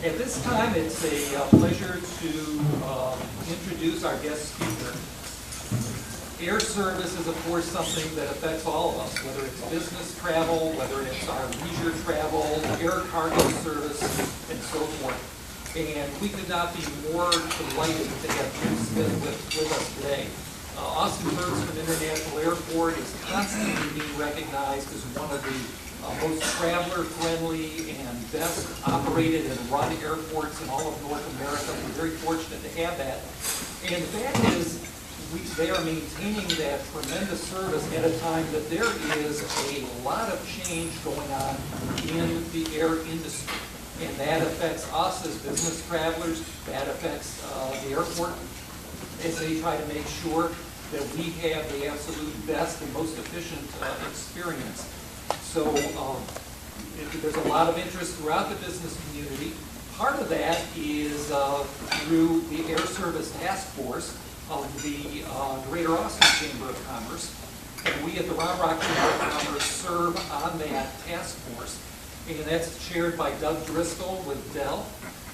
At this time, it's a pleasure to introduce our guest speaker. Air service is, of course, something that affects all of us, whether it's business travel, whether it's our leisure travel, air cargo service, and so forth. And we could not be more delighted to have Jim Smith with us today. Austin Bergstrom International Airport is constantly being recognized as one of the most traveler-friendly and best operated and run airports in all of North America. We're very fortunate to have that. And the fact is, they are maintaining that tremendous service at a time that there is a lot of change going on in the air industry. And that affects us as business travelers, that affects the airport as they try to make sure that we have the absolute best and most efficient experience. So there's a lot of interest throughout the business community. Part of that is through the Air Service Task Force of the Greater Austin Chamber of Commerce. And we at the Round Rock Chamber of Commerce serve on that task force. And that's chaired by Doug Driscoll with Dell.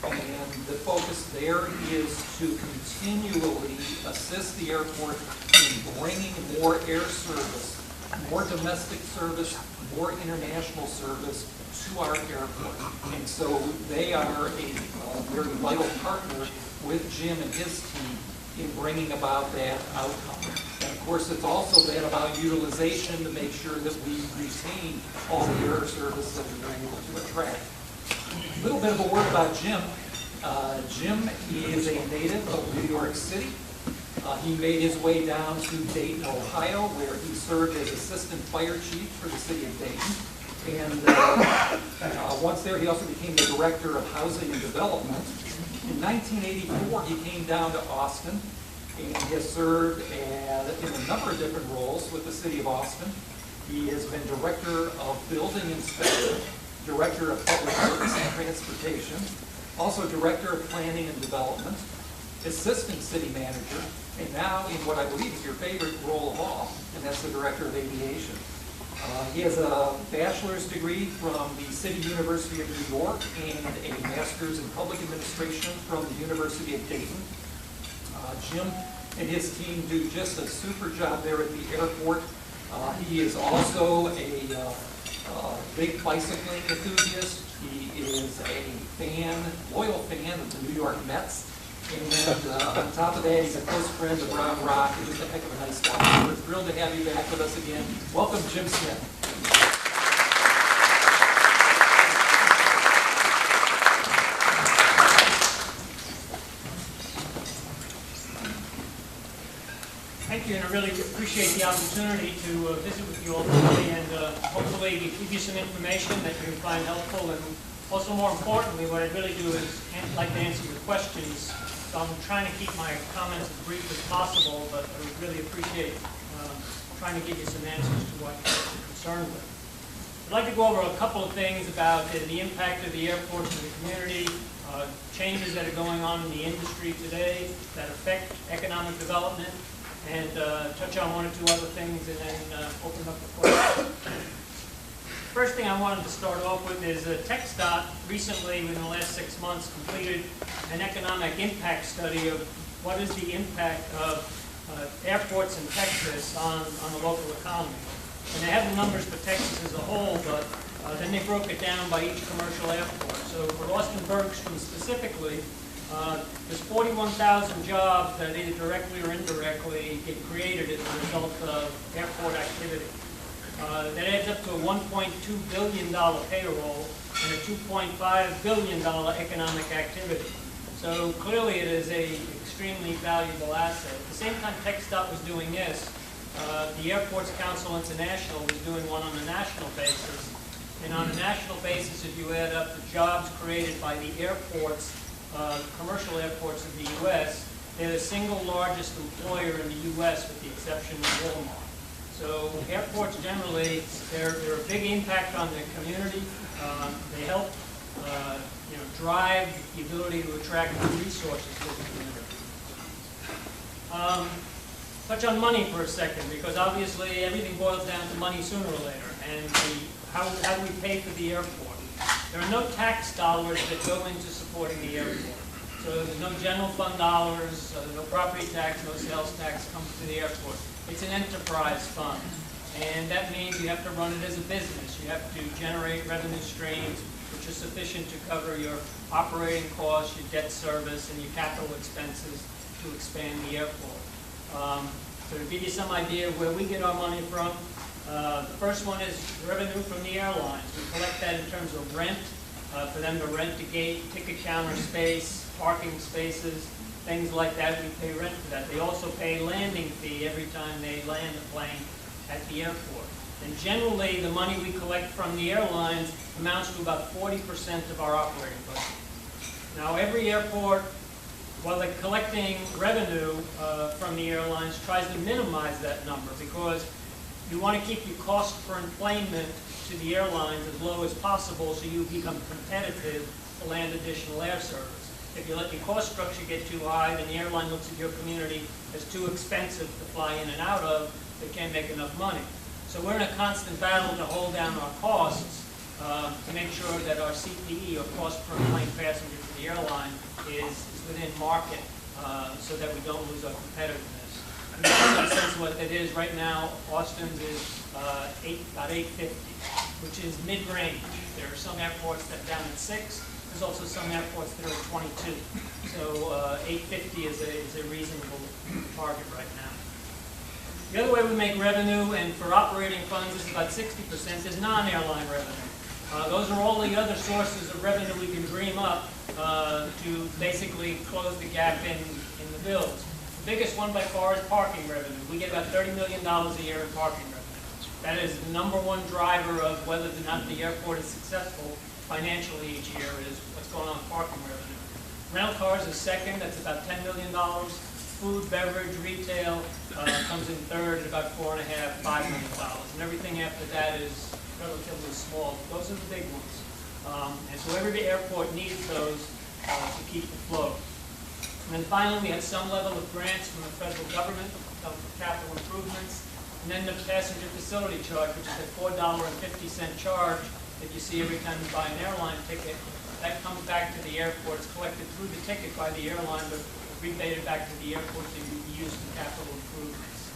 And the focus there is to continually assist the airport in bringing more air service, more domestic service, more international service to our airport. And so they are a very vital partner with Jim and his team in bringing about that outcome. And of course, it's also that about utilization to make sure that we retain all the air service that we're able to attract. A little bit of a word about Jim. Jim is a native of New York City. He made his way down to Dayton, Ohio, where he served as assistant fire chief for the city of Dayton. And once there, he also became the director of housing and development. In 1984, he came down to Austin and has served in a number of different roles with the city of Austin. He has been director of building inspection, director of public works and transportation, also director of planning and development, assistant city manager, and now in what I believe is your favorite role of all, and that's the director of aviation. He has a bachelor's degree from the City University of New York and a master's in public administration from the University of Dayton. Jim and his team do just a super job there at the airport. He is also a big bicycling enthusiast. He is a loyal fan of the New York Mets. And on top of that, he's a close friend of Round Rock and just a heck of a nice guy. We're thrilled to have you back with us again. Welcome, Jim Smith. Thank you, and I really appreciate the opportunity to visit with you all today and hopefully give you some information that you can find helpful. And also, more importantly, what I'd really do is like to answer your questions. So I'm trying to keep my comments as brief as possible, but I would really appreciate trying to give you some answers to what you're concerned with. I'd like to go over a couple of things about the impact of the airport to the community, changes that are going on in the industry today that affect economic development, and touch on one or two other things, and then open up the questions. First thing I wanted to start off with is TxDOT recently, within the last 6 months, completed an economic impact study of what is the impact of airports in Texas on the local economy. And they have the numbers for Texas as a whole, but then they broke it down by each commercial airport. So for Austin Bergstrom specifically, there's 41,000 jobs that either directly or indirectly get created as a result of airport activity. That adds up to a $1.2 billion payroll and a $2.5 billion economic activity. So clearly it is an extremely valuable asset. At the same time TxDOT was doing this, the Airports Council International was doing one on a national basis. And on a national basis, if you add up the jobs created by the airports, commercial airports of the U.S., they're the single largest employer in the U.S. with the exception of Walmart. So airports generally, they're a big impact on the community. They help drive the ability to attract new resources to the community. Touch on money for a second, because obviously everything boils down to money sooner or later. And how do we pay for the airport? There are no tax dollars that go into supporting the airport. So there's no general fund dollars, no property tax, no sales tax comes to the airport. It's an enterprise fund. And that means you have to run it as a business. You have to generate revenue streams which are sufficient to cover your operating costs, your debt service, and your capital expenses to expand the airport. So to give you some idea of where we get our money from, the first one is revenue from the airlines. We collect that in terms of rent, for them to rent the gate, ticket counter space, parking spaces, things like that. We pay rent for that. They also pay landing fee every time they land a plane at the airport. And generally, the money we collect from the airlines amounts to about 40% of our operating budget. Now, every airport, while they're collecting revenue from the airlines, tries to minimize that number because you want to keep your cost per enplanement to the airlines as low as possible so you become competitive to land additional air service. If you let your cost structure get too high, then the airline looks at your community as too expensive to fly in and out of. They can't make enough money. So we're in a constant battle to hold down our costs to make sure that our CPE, or cost per plane passenger to the airline, is within market so that we don't lose our competitiveness. And to give you a sense of what that is, right now, Austin's is about 850, which is mid-range. There are some airports that are down at 6. There's also some airports that are at 22. So 850 is a reasonable target right now. The other way we make revenue, and for operating funds, is about 60%, is non-airline revenue. Those are all the other sources of revenue we can dream up to basically close the gap in the bills. The biggest one by far is parking revenue. We get about $30 million a year in parking revenue. That is the number one driver of whether or not the airport is successful financially each year, is what's going on with parking revenue. Rental cars is second, that's about $10 million. Food, beverage, retail comes in third at about $4.5–5 million. And everything after that is relatively small. Those are the big ones. And so every airport needs those to keep the flow. And then finally, we have some level of grants from the federal government for capital improvements. And then the passenger facility charge, which is a $4.50 charge that you see every time you buy an airline ticket. That comes back to the airport. It's collected through the ticket by the airline, but rebated back to the airport to be used in capital improvements.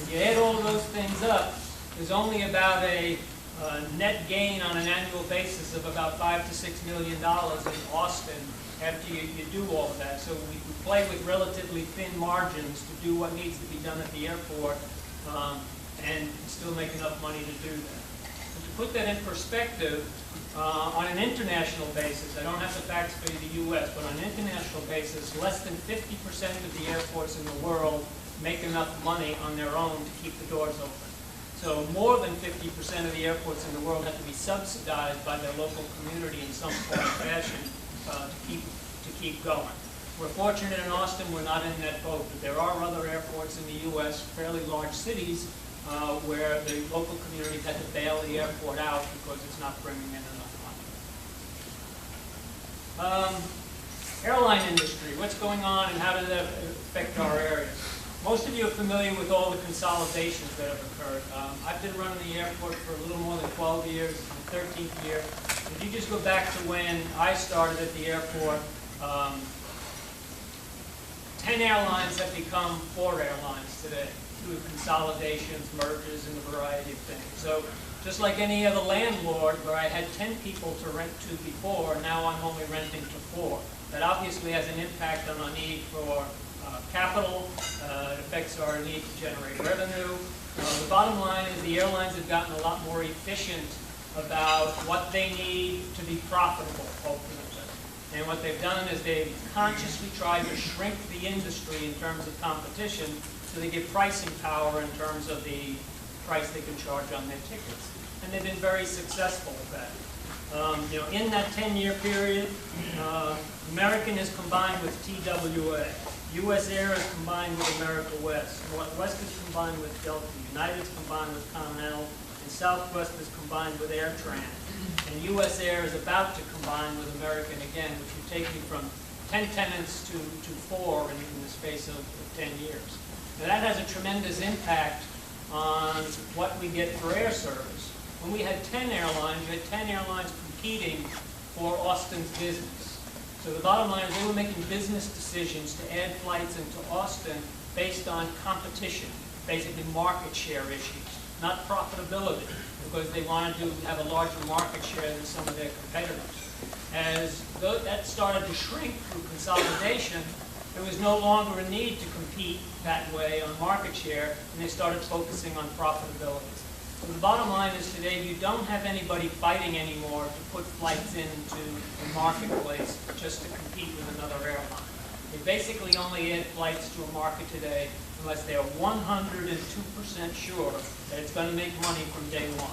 If you add all those things up, there's only about a net gain on an annual basis of about $5 to $6 million in Austin after you do all of that. So we play with relatively thin margins to do what needs to be done at the airport and still make enough money to do that. So to put that in perspective, on an international basis, I don't have the facts for the U.S., but on an international basis, less than 50% of the airports in the world make enough money on their own to keep the doors open. So more than 50% of the airports in the world have to be subsidized by their local community in some form or fashion to keep going. We're fortunate in Austin, we're not in that boat, but there are other airports in the U.S., fairly large cities, where the local community had to bail the airport out because it's not bringing in enough money. Airline industry, what's going on and how does that affect our area? Most of you are familiar with all the consolidations that have occurred. I've been running the airport for a little more than 12 years, the 13th year. If you just go back to when I started at the airport, 10 airlines have become 4 airlines today through consolidations, mergers, and a variety of things. So just like any other landlord where I had 10 people to rent to before, now I'm only renting to 4. That obviously has an impact on our need for capital. It affects our need to generate revenue. The bottom line is the airlines have gotten a lot more efficient about what they need to be profitable, ultimately. And what they've done is they've consciously tried to shrink the industry in terms of competition so they get pricing power in terms of the price they can charge on their tickets. And they've been very successful with that. In that 10-year period, American is combined with TWA. US Air is combined with America West. Northwest is combined with Delta. United is combined with Continental. And Southwest is combined with AirTran. And US Air is about to combine with American again, which would take you from 10 tenants to 4 in the space of 10 years. Now that has a tremendous impact on what we get for air service. When we had 10 airlines, you had 10 airlines competing for Austin's business. So the bottom line is they were making business decisions to add flights into Austin based on competition, basically market share issues, not profitability, because they wanted to have a larger market share than some of their competitors. As that started to shrink through consolidation, there was no longer a need to compete that way on market share, and they started focusing on profitability. So the bottom line is today you don't have anybody fighting anymore to put flights into the marketplace just to compete with another airline. They basically only add flights to a market today unless they are 102% sure that it's going to make money from day one.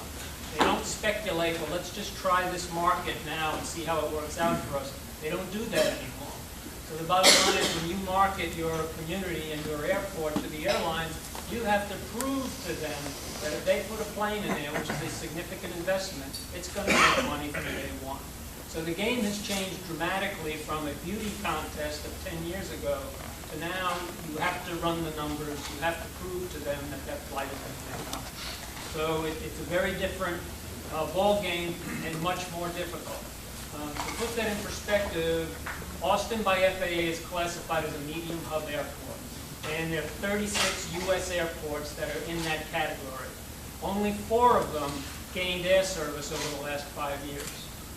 They don't speculate, well, let's just try this market now and see how it works out for us. They don't do that anymore. So the bottom line is when you market your community and your airport to the airlines, you have to prove to them that if they put a plane in there, which is a significant investment, it's going to make money from day one. So the game has changed dramatically from a beauty contest of 10 years ago to now you have to run the numbers, you have to prove to them that that flight is going to make money. So it's a very different ball game and much more difficult. To put that in perspective, Austin by FAA is classified as a medium hub airport. And there are 36 U.S. airports that are in that category. Only 4 of them gained air service over the last 5 years.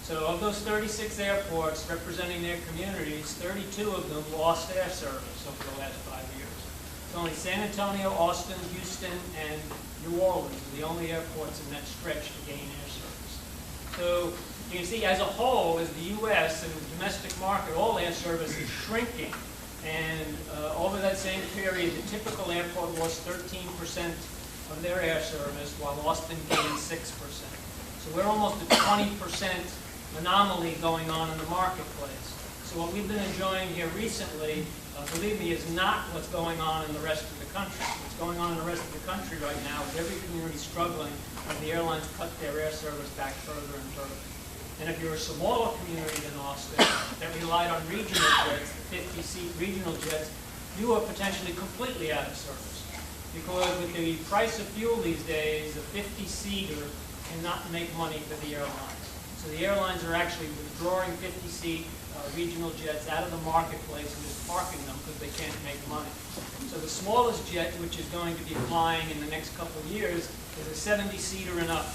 So of those 36 airports representing their communities, 32 of them lost air service over the last 5 years. It's only San Antonio, Austin, Houston, and New Orleans are the only airports in that stretch to gain air service. So you can see as a whole, as the U.S. and the domestic market, all air service is shrinking. And over that same period, the typical airport lost 13% of their air service, while Austin gained 6%. So we're almost a 20% anomaly going on in the marketplace. So what we've been enjoying here recently, believe me, is not what's going on in the rest of the country. What's going on in the rest of the country right now is every community struggling as the airlines cut their air service back further and further. And if you're a smaller community than Austin that relied on regional jets, 50-seat regional jets, you are potentially completely out of service. Because with the price of fuel these days, a 50-seater cannot make money for the airlines. So the airlines are actually withdrawing 50-seat regional jets out of the marketplace and just parking them because they can't make money. So the smallest jet, which is going to be flying in the next couple of years, is a 70-seater and up.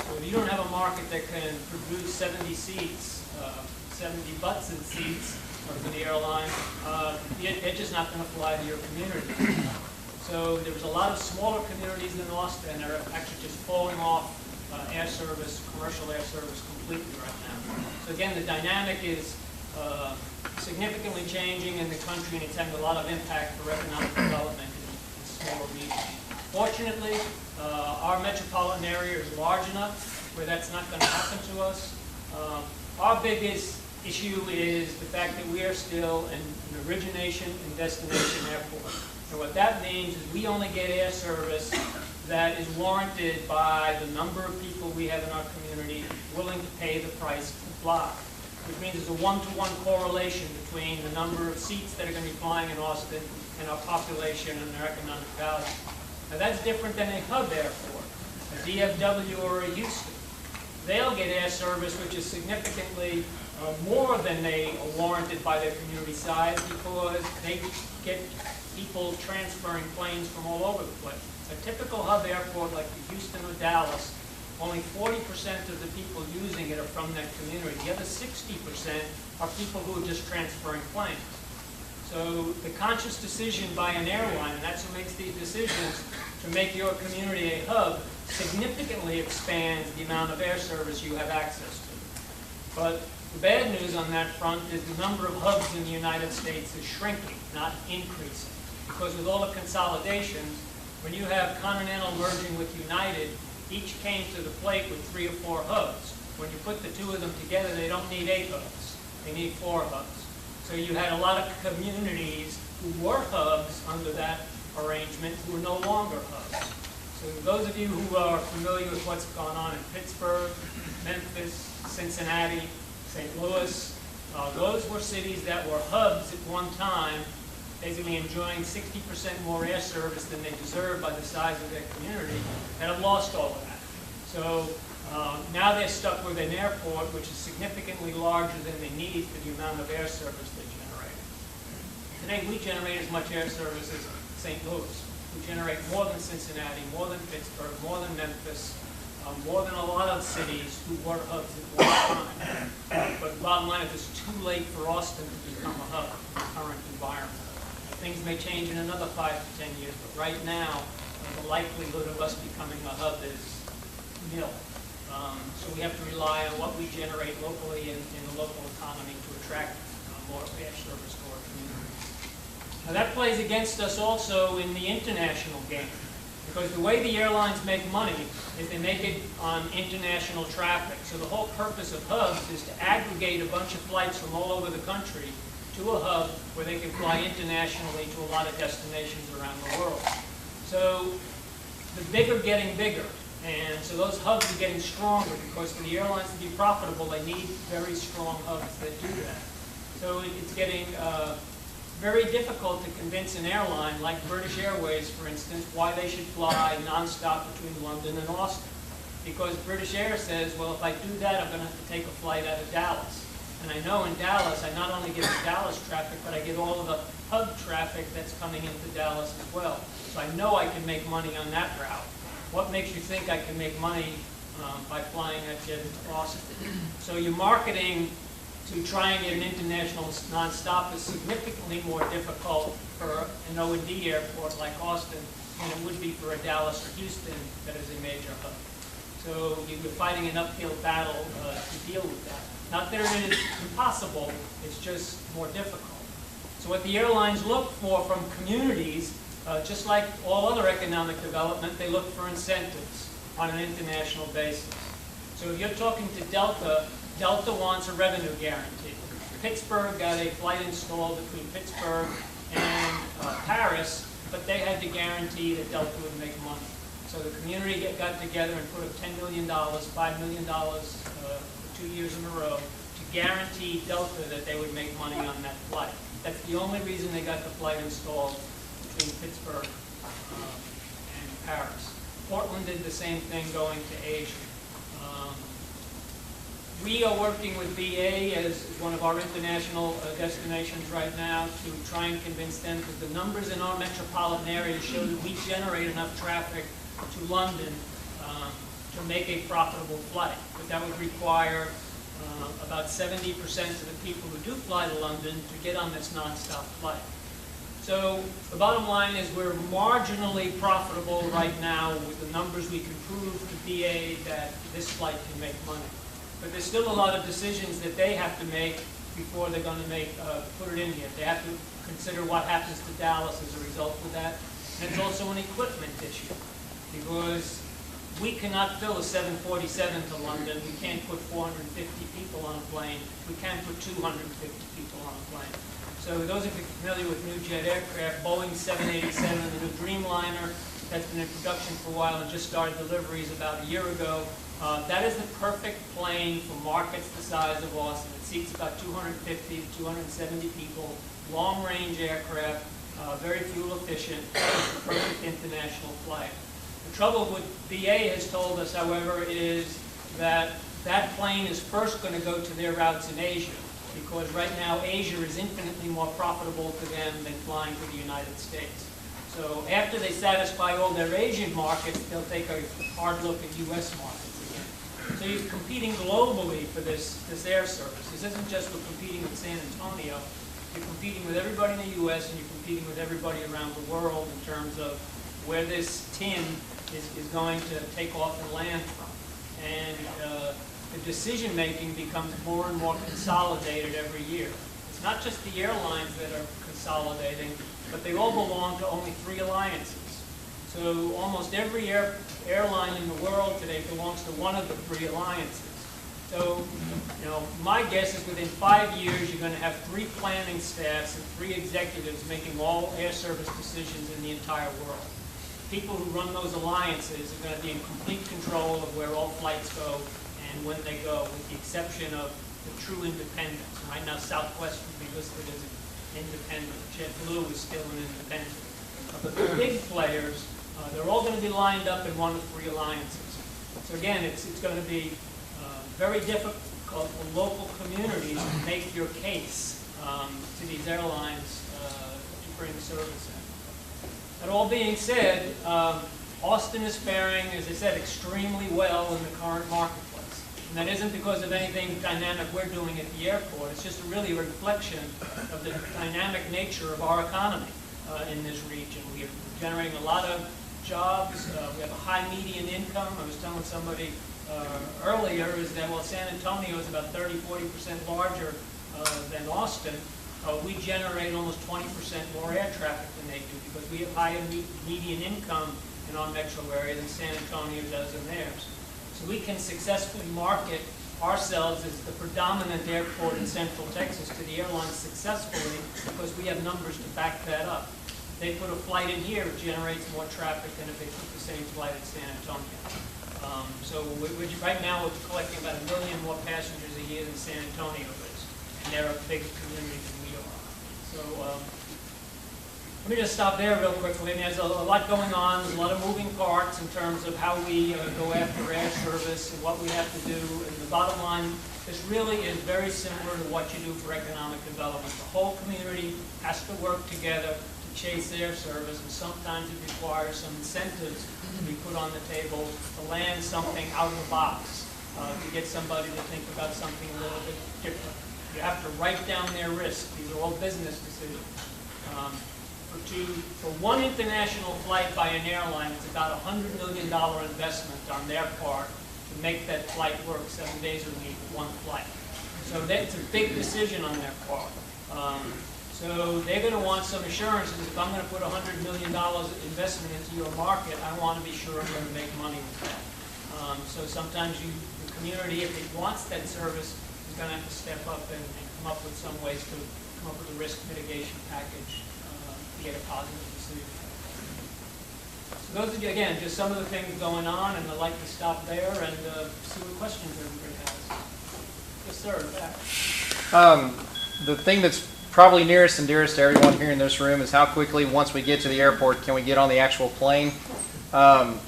So if you don't have a market that can produce 70 seats, 70 butts and seats for the airline, they're just not going to fly to your community. So there's a lot of smaller communities in Austin that are actually just falling off air service, commercial air service completely right now. So again, the dynamic is significantly changing in the country, and it's having a lot of impact for economic development in smaller regions. Fortunately, our metropolitan area is large enough where that's not going to happen to us. Our biggest issue is the fact that we are still an origination and destination airport. And what that means is we only get air service that is warranted by the number of people we have in our community willing to pay the price to fly. Which means there's a one-to-one correlation between the number of seats that are going to be flying in Austin and our population and their economic value. Now that's different than a hub airport, a DFW or a Houston. They'll get air service which is significantly more than they are warranted by their community size because they get people transferring planes from all over the place. A typical hub airport like the Houston or Dallas, only 40% of the people using it are from that community. The other 60% are people who are just transferring planes. So the conscious decision by an airline, and that's who makes these decisions, to make your community a hub significantly expands the amount of air service you have access to. But the bad news on that front is the number of hubs in the United States is shrinking, not increasing. Because with all the consolidations, when you have Continental merging with United, each came to the plate with 3 or 4 hubs. When you put the 2 of them together, they don't need 8 hubs. They need 4 hubs. So you had a lot of communities who were hubs under that arrangement who are no longer hubs. So those of you who are familiar with what's gone on in Pittsburgh, Memphis, Cincinnati, St. Louis, those were cities that were hubs at one time, basically enjoying 60% more air service than they deserve by the size of their community, and have lost all of that. So now they're stuck with an airport which is significantly larger than they need for the amount of air service they generate. Today we generate as much air service as St. Louis. We generate more than Cincinnati, more than Pittsburgh, more than Memphis, more than a lot of cities who were hubs at one time. But the bottom line is it's too late for Austin to become a hub in the current environment. Things may change in another 5 to 10 years, but right now, the likelihood of us becoming a hub is nil. So we have to rely on what we generate locally in the local economy to attract more air service to our community. Now that plays against us also in the international game, because the way the airlines make money is they make it on international traffic. So the whole purpose of hubs is to aggregate a bunch of flights from all over the country to a hub where they can fly internationally to a lot of destinations around the world. So the big are getting bigger, and so those hubs are getting stronger because for the airlines to be profitable, they need very strong hubs that do that. So it's getting very difficult to convince an airline like British Airways, for instance, why they should fly nonstop between London and Austin. Because British Air says, well, if I do that, I'm going to have to take a flight out of Dallas. And I know in Dallas, I not only get the Dallas traffic, but I get all of the hub traffic that's coming into Dallas as well. So I know I can make money on that route. What makes you think I can make money by flying that jet into Austin? So your marketing to try and get an international nonstop is significantly more difficult for an O&D airport like Austin than it would be for a Dallas or Houston that is a major hub. So you're fighting an uphill battle to deal with that. Not that it is impossible, it's just more difficult. So what the airlines look for from communities, just like all other economic development, they look for incentives on an international basis. So if you're talking to Delta, Delta wants a revenue guarantee. Pittsburgh got a flight installed between Pittsburgh and Paris, but they had to guarantee that Delta would make money. So the community got together and put up $10 million, $5 million for 2 years in a row to guarantee Delta that they would make money on that flight. That's the only reason they got the flight installed between Pittsburgh and Paris. Portland did the same thing going to Asia. We are working with BA as one of our international destinations right now to try and convince them, because the numbers in our metropolitan area show that we generate enough traffic to London to make a profitable flight. But that would require about 70% of the people who do fly to London to get on this nonstop flight. So the bottom line is we're marginally profitable right now with the numbers we can prove to BA that this flight can make money. But there's still a lot of decisions that they have to make before they're going to put it in here. They have to consider what happens to Dallas as a result of that. And it's also an equipment issue, because we cannot fill a 747 to London. We can't put 450 people on a plane. We can't put 250 people on a plane. So those of you familiar with new jet aircraft, Boeing 787, the new Dreamliner, that's been in production for a while and just started deliveries about a year ago. That is the perfect plane for markets the size of Austin. It seats about 250 to 270 people, long-range aircraft, very fuel efficient, perfect international flight. The trouble with BA has told us, however, is that that plane is first going to go to their routes in Asia, because right now Asia is infinitely more profitable to them than flying to the United States. So after they satisfy all their Asian markets, they'll take a hard look at U.S. markets. So you're competing globally for this air service. This isn't just we're competing with San Antonio. You're competing with everybody in the U.S. and you're competing with everybody around the world in terms of where this tin is going to take off and land from. And the decision-making becomes more and more consolidated every year. It's not just the airlines that are consolidating, but they all belong to only 3 alliances. So almost every airline in the world today belongs to one of the 3 alliances. So, my guess is within 5 years you're going to have 3 planning staffs and 3 executives making all air service decisions in the entire world. People who run those alliances are going to be in complete control of where all flights go and when they go, with the exception of the true independents. Right now Southwest would be listed as an independent. JetBlue is still an independent. But the big players, they're all going to be lined up in one of 3 alliances. So again, it's going to be very difficult for local communities to make your case to these airlines to bring service in. That all being said, Austin is faring, as I said, extremely well in the current marketplace. And that isn't because of anything dynamic we're doing at the airport. It's just really a reflection of the dynamic nature of our economy in this region. We are generating a lot of jobs. We have a high median income. I was telling somebody earlier is that while San Antonio is about 30–40% larger than Austin, we generate almost 20% more air traffic than they do because we have higher median income in our metro area than San Antonio does in theirs. So we can successfully market ourselves as the predominant airport in Central Texas to the airlines successfully because we have numbers to back that up. They put a flight in here, it generates more traffic than if they put the same flight at San Antonio. So right now we're collecting about 1 million more passengers a year than San Antonio is, and they're a big community than we are. So let me just stop there real quickly. I mean, there's a lot going on. There's a lot of moving parts in terms of how we go after air service and what we have to do. And the bottom line, this really is very similar to what you do for economic development. The whole community has to work together to chase air service, and sometimes it requires some incentives to be put on the table to land something out of the box, to get somebody to think about something a little bit different. You have to write down their risk. These are all business decisions. For one international flight by an airline, it's about a $100 million investment on their part to make that flight work 7 days a week, one flight. So that's a big decision on their part. So they're going to want some assurances. If I'm going to put $100 million investment into your market, I want to be sure I'm going to make money with that. So sometimes the community, if it wants that service, is going to have to step up and come up with some ways to come up with a risk mitigation package to get a positive decision. So those are, again, just some of the things going on, and I'd like to stop there and see what questions everybody has. Yes, sir. Back. The thing that's probably nearest and dearest to everyone here in this room is how quickly, once we get to the airport, can we get on the actual plane.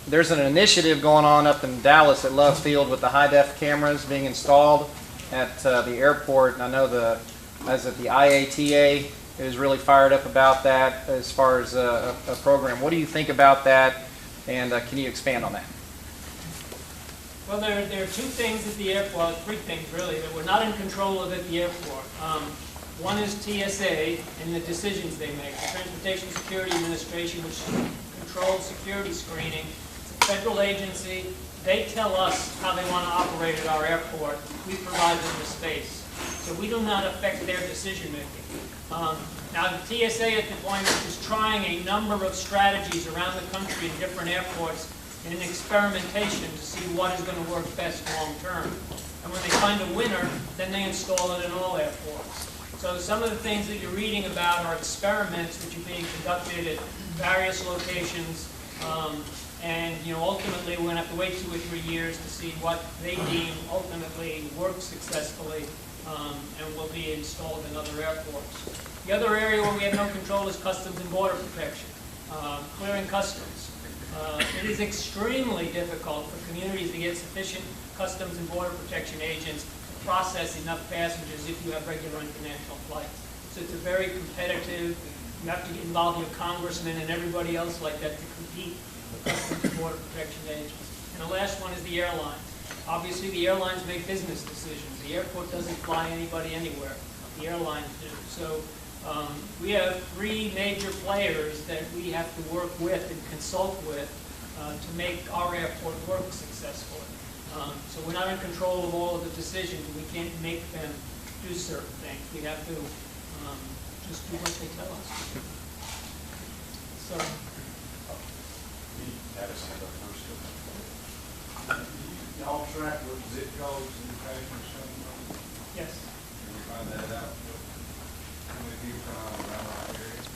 There's an initiative going on up in Dallas at Love Field with the high-def cameras being installed at the airport. And I know the IATA is really fired up about that as far as a program. What do you think about that, and can you expand on that? Well, there are two things at the airport, well, three things really, that we're not in control of at the airport. One is TSA and the decisions they make. The Transportation Security Administration, which controls security screening, it's a federal agency. They tell us how they want to operate at our airport. We provide them the space. So we do not affect their decision making. Now, the TSA at the point is trying a number of strategies around the country in different airports in an experimentation to see what is going to work best long term. And when they find a winner, then they install it in all airports. So some of the things that you're reading about are experiments which are being conducted at various locations. And ultimately, we're going to have to wait 2 or 3 years to see what they deem ultimately works successfully and will be installed in other airports. The other area where we have no control is Customs and Border Protection, clearing customs. It is extremely difficult for communities to get sufficient Customs and Border Protection agents to process enough passengers if you have regular international flights. So it's a very competitive, you have to involve your congressmen and everybody else like that to compete with Customs and Border Protection agents. And the last one is the airlines. Obviously, the airlines make business decisions. The airport doesn't fly anybody anywhere. The airlines do. So we have 3 major players that we have to work with and consult with to make our airport work successfully. So we're not in control of all of the decisions. We can't make them do certain things. We have to just do what they tell us. So. Y'all track with zip codes and passenger something? Yes. Can we find that out? How many people come out around our area?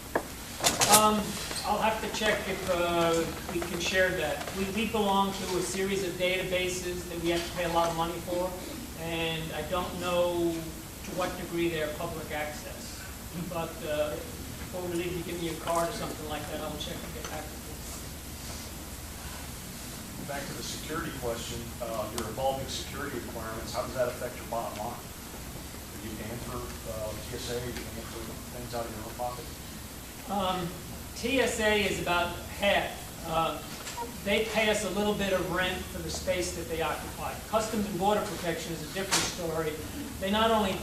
I'll have to check if we can share that. We belong to a series of databases that we have to pay a lot of money for, and I don't know to what degree they're public access. But before we leave, you give me a card or something like that, I'll check and get back to you. back to the security question, your evolving security requirements, how does that affect your bottom line? Are you paying for TSA, are you paying for things out of your own pocket? TSA is about half. They pay us a little bit of rent for the space that they occupy. Customs and Border Protection is a different story. They not only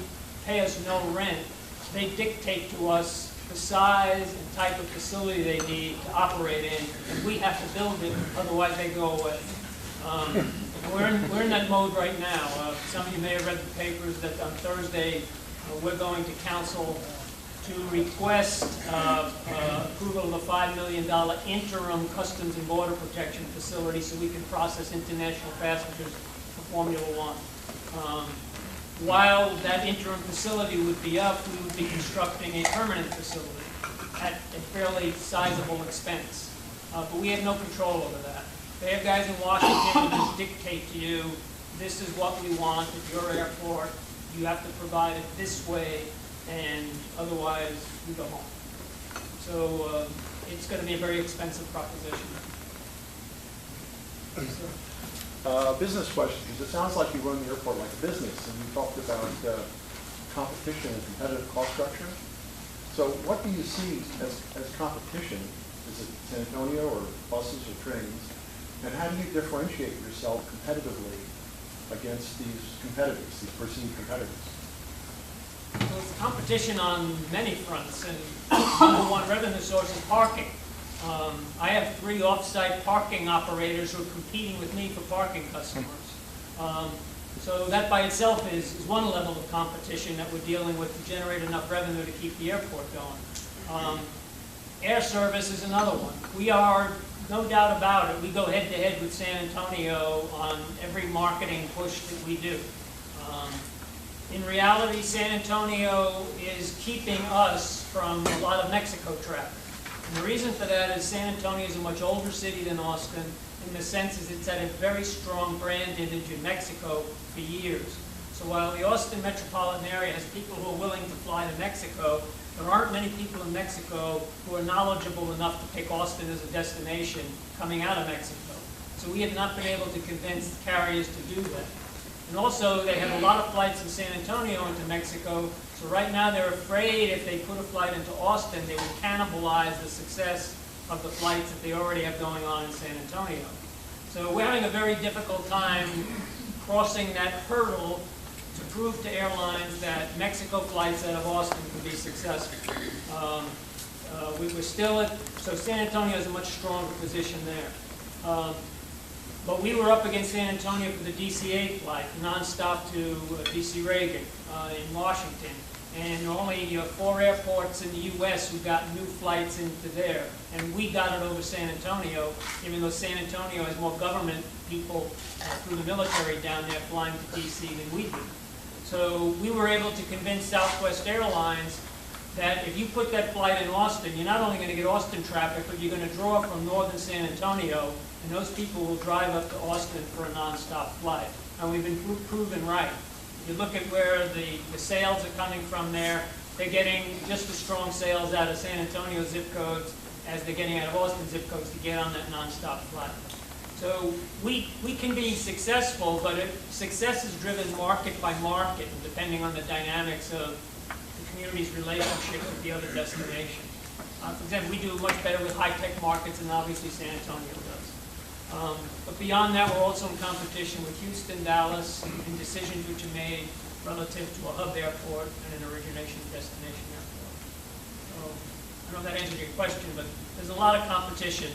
pay us no rent, they dictate to us the size and type of facility they need to operate in, and we have to build it, otherwise they go away. We're in that mode right now. Some of you may have read the papers that on Thursday we're going to council to request approval of a $5 million interim Customs and Border Protection facility so we can process international passengers for Formula One. While that interim facility would be up, we would be constructing a permanent facility at a fairly sizable expense. But we have no control over that. They have guys in Washington who just dictate to you, this is what we want at your airport, you have to provide it this way, and otherwise we go home. So it's going to be a very expensive proposition. Business question, because it sounds like you run the airport like a business, and you talked about competition and competitive cost structure. So what do you see as competition? Is it San Antonio or buses or trains? And how do you differentiate yourself competitively against these competitors, these perceived competitors? So it's competition on many fronts, and number one revenue source is parking. I have 3 off-site parking operators who are competing with me for parking customers. So that by itself is one level of competition that we're dealing with to generate enough revenue to keep the airport going. Air service is another one. We are, no doubt about it, we go head-to-head with San Antonio on every marketing push that we do. In reality, San Antonio is keeping us from a lot of Mexico traffic. And the reason for that is San Antonio is a much older city than Austin, in the sense is it's had a very strong brand image in Mexico for years. So while the Austin metropolitan area has people who are willing to fly to Mexico, there aren't many people in Mexico who are knowledgeable enough to pick Austin as a destination coming out of Mexico. So we have not been able to convince carriers to do that. And also, they have a lot of flights in San Antonio into Mexico, so right now they're afraid if they put a flight into Austin, they would cannibalize the success of the flights that they already have going on in San Antonio. So we're having a very difficult time crossing that hurdle to prove to airlines that Mexico flights out of Austin can be successful. We're still at, so San Antonio has a much stronger position there. But we were up against San Antonio for the DC-8 flight, nonstop to DC Reagan in Washington. And only 4 airports in the U.S. who got new flights into there. And we got it over San Antonio, even though San Antonio has more government people through the military down there flying to DC than we do. So we were able to convince Southwest Airlines that if you put that flight in Austin, you're not only going to get Austin traffic, but you're going to draw from northern San Antonio, and those people will drive up to Austin for a nonstop flight. And we've been proven right. You look at where the sales are coming from there, they're getting just as strong sales out of San Antonio zip codes as they're getting out of Austin zip codes to get on that nonstop flight. So we can be successful, but success is driven market by market, depending on the dynamics of the community's relationship with the other destination. For example, we do much better with high-tech markets than obviously San Antonio does. But beyond that, we're also in competition with Houston, Dallas, and decisions which are made relative to a hub airport and an origination destination airport. So I don't know if that answers your question, but there's a lot of competition.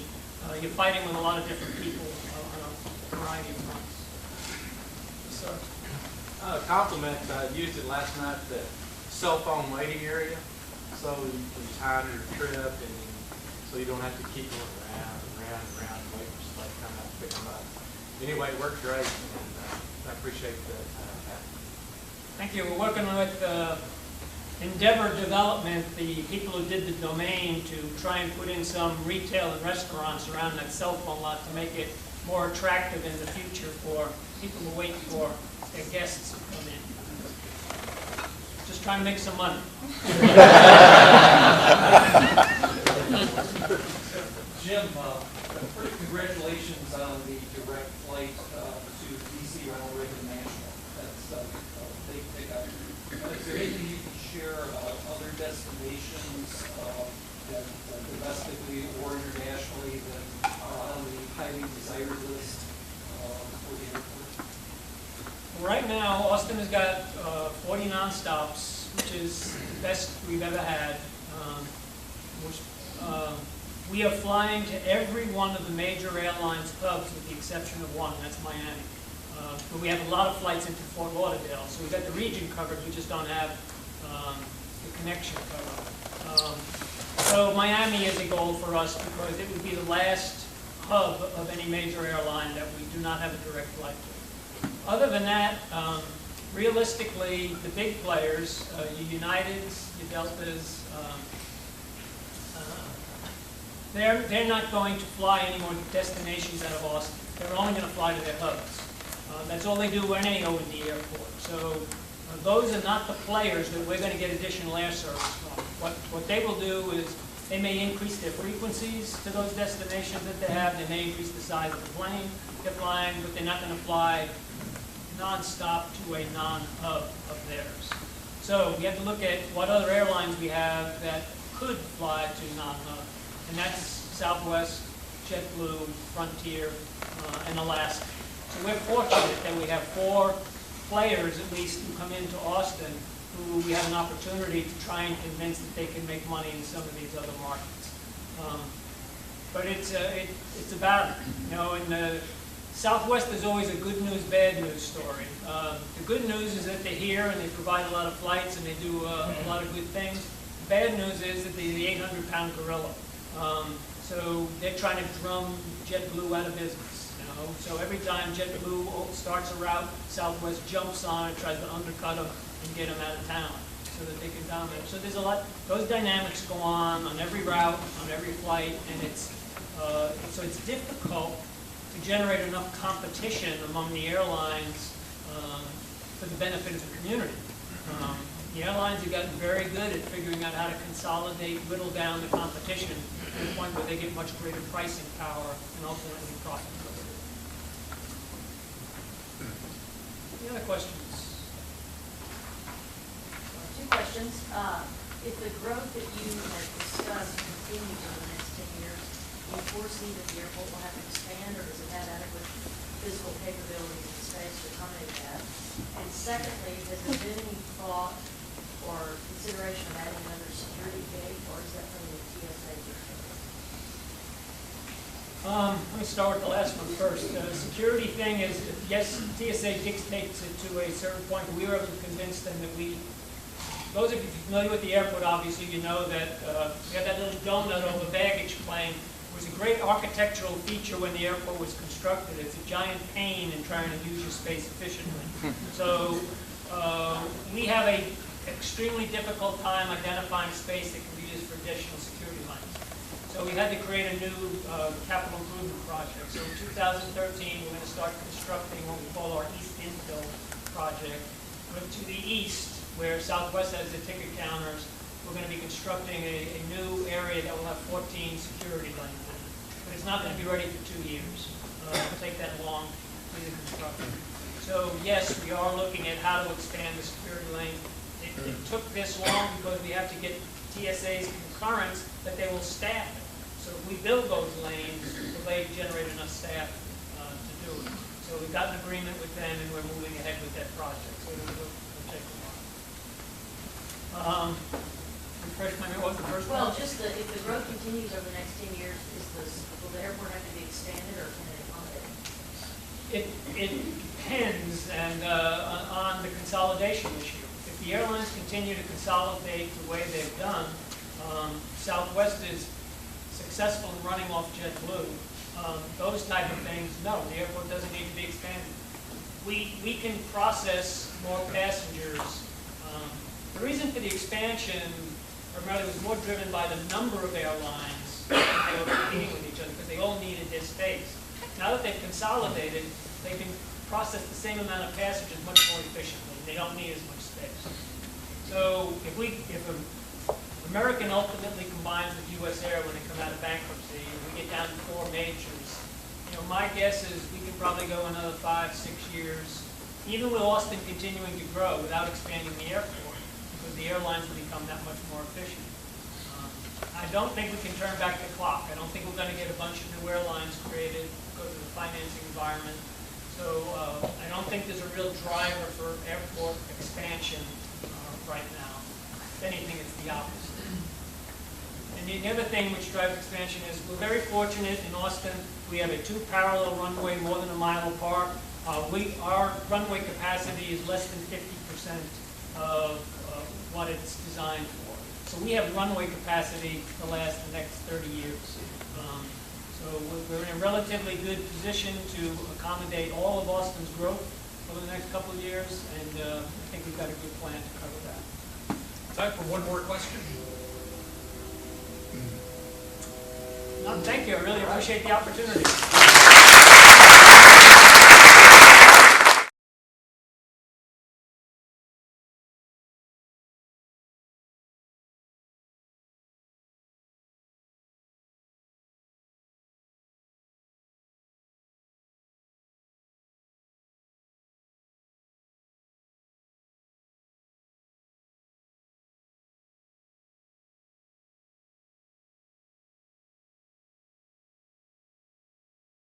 You're fighting with a lot of different people on a variety of fronts. Yes, sir. Compliment, I used it last night, the cell phone waiting area. So you can time your trip, and so you don't have to keep going around and around and around and wait for somebody to come out and pick them up. Anyway, it worked great, and I appreciate that. Thank you. We're working with Endeavor Development, the people who did the domain, to try and put in some retail and restaurants around that cell phone lot to make it more attractive in the future for people who wait for their guests to come in. Just trying to make some money. Jim, first congratulations on the direct flight to DC Ronald Reagan National. That's a big pickup. Is there anything you can share about other destinations that domestically or internationally that are on the highly desired list for the airport? Right now, Austin has got 40 nonstops, which is the best we've ever had. We are flying to every one of the major airlines hubs with the exception of one, and that's Miami. But we have a lot of flights into Fort Lauderdale, so we've got the region covered, we just don't have the connection covered. So Miami is a goal for us because it would be the last hub of any major airline that we do not have a direct flight to. Other than that, realistically, the big players, your Uniteds, your Deltas, they're not going to fly any more destinations out of Austin. They're only going to fly to their hubs. That's all they do at any O&D airport. So those are not the players that we're going to get additional air service from. What they will do is they may increase their frequencies to those destinations that they have. They may increase the size of the plane they're flying, but they're not going to fly nonstop to a non-hub of theirs. So we have to look at what other airlines we have that could fly to non-hub. And that's Southwest, JetBlue, Frontier, and Alaska. So we're fortunate that we have 4 players at least who come into Austin who we have an opportunity to try and convince that they can make money in some of these other markets. But it's a battle. You know, in the Southwest there's always a good news, bad news story. The good news is that they're here and they provide a lot of flights and they do a lot of good things. The bad news is that they're the 800-pound gorilla. So they're trying to drum JetBlue out of business. You know? So every time JetBlue starts a route, Southwest jumps on it, tries to undercut them and get them out of town so that they can dominate. So there's a lot, those dynamics go on every route, on every flight, and it's so it's difficult to generate enough competition among the airlines for the benefit of the community. The airlines have gotten very good at figuring out how to consolidate, whittle down the competition to the point where they get much greater pricing power and ultimately profitability. Any other questions? 2 questions. If the growth that you have discussed continues over the next 10 years, do you foresee that the airport will have to expand, or does it have adequate physical capabilities and space to accommodate that? And secondly, has there been any thought or consideration of adding another security gate, or is that something that TSA dictates? Let me start with the last one first. The security thing is, yes, TSA dictates it to a certain point, but we were able to convince them that those of you familiar with the airport, obviously, you know that we have that little donut over the baggage claim. It was a great architectural feature when the airport was constructed. It's a giant pain in trying to use your space efficiently. So we have an extremely difficult time identifying space that can be used for additional security lanes. So we had to create a new capital improvement project. So in 2013, we're going to start constructing what we call our East Infill project. But to the east, where Southwest has the ticket counters, we're going to be constructing a new area that will have 14 security lanes in it. But it's not going to be ready for 2 years. It'll take that long to do the construction. So yes, we are looking at how to expand the security lane. It took this long because we have to get TSA's concurrence that they will staff it. So if we build those lanes, will they generate enough staff to do it? So we've got an agreement with them and we're moving ahead with that project. So it'll take a while. Refresh my memory, what was the first one? Well, just if the growth continues over the next 10 years, will the airport have to be expanded, or can it accommodate? It depends on the consolidation issue. If the airlines continue to consolidate the way they've done, Southwest is successful in running off JetBlue. Those type of things, no, the airport doesn't need to be expanded. We can process more passengers. The reason for the expansion primarily was more driven by the number of airlines that they were competing with each other because they all needed their space. Now that they've consolidated, they can process the same amount of passengers much more efficiently. They don't need as much space. So if a American ultimately combines with US Air when they come out of bankruptcy, and we get down to 4 majors. You know, my guess is we could probably go another 5, 6 years, even with Austin continuing to grow without expanding the airport, because the airlines will become that much more efficient. I don't think we can turn back the clock. I don't think we're going to get a bunch of new airlines created because of the financing environment. So I don't think there's a real driver for airport expansion right now. If anything, it's the opposite. And the other thing which drives expansion is we're very fortunate in Austin. We have a 2 parallel runway more than a mile apart. Our runway capacity is less than 50% of what it's designed for. So we have runway capacity to last the next 30 years. So we're in a relatively good position to accommodate all of Austin's growth over the next couple of years, and I think we've got a good plan to cover that. Time for one more question. No, thank you. I really appreciate the opportunity.